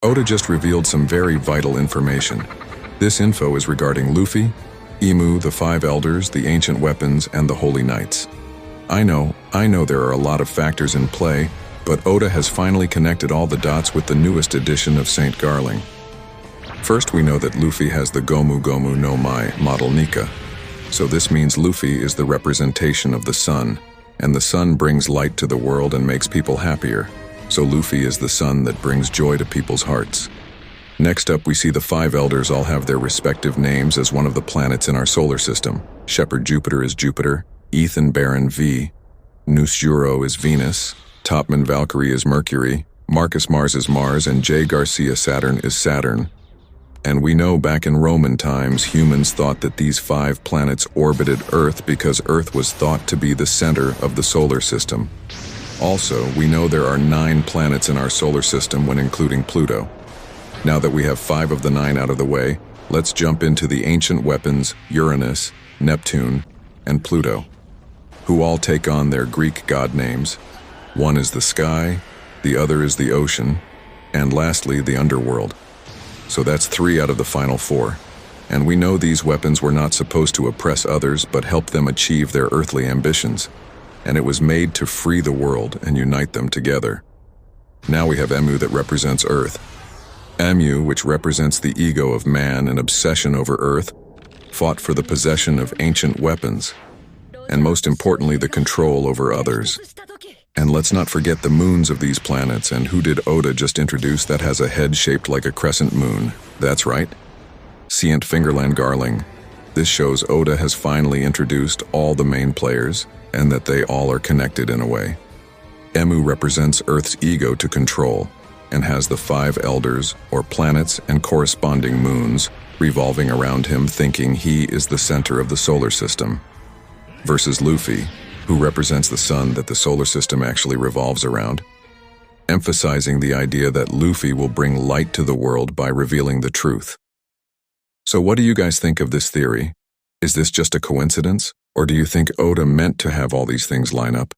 Oda just revealed some very vital information. This info is regarding Luffy, Emu, the Five Elders, the Ancient Weapons, and the Holy Knights. I know there are a lot of factors in play, but Oda has finally connected all the dots with the newest edition of St. Garling. First, we know that Luffy has the Gomu Gomu no Mai model Nika. So this means Luffy is the representation of the sun, and the sun brings light to the world and makes people happier. So Luffy is the sun that brings joy to people's hearts. Next up, we see the Five Elders all have their respective names as one of the planets in our solar system. Shepherd Jupiter is Jupiter, Ethan Baron V, Noose Juro is Venus, Topman Valkyrie is Mercury, Marcus Mars is Mars, and J. Garcia Saturn is Saturn. And we know back in Roman times, humans thought that these 5 planets orbited Earth because Earth was thought to be the center of the solar system. Also, we know there are 9 planets in our solar system when including Pluto. Now that we have 5 of the 9 out of the way, let's jump into the ancient weapons, Uranus, Neptune, and Pluto, who all take on their Greek god names. One is the sky, the other is the ocean, and lastly, the underworld. So that's 3 out of the final 4. And we know these weapons were not supposed to oppress others, but help them achieve their earthly ambitions. And it was made to free the world and unite them together. Now we have Emu that represents Earth. Emu, which represents the ego of man and obsession over Earth, fought for the possession of ancient weapons, and most importantly, the control over others. And let's not forget the moons of these planets, and who did Oda just introduce that has a head shaped like a crescent moon? That's right, Cient Fingerland Garling. This shows Oda has finally introduced all the main players, and that they all are connected in a way. Emu represents Earth's ego to control, and has the 5 elders, or planets and corresponding moons, revolving around him thinking he is the center of the solar system. Versus Luffy, who represents the sun that the solar system actually revolves around, emphasizing the idea that Luffy will bring light to the world by revealing the truth. So what do you guys think of this theory? Is this just a coincidence, or do you think Oda meant to have all these things line up?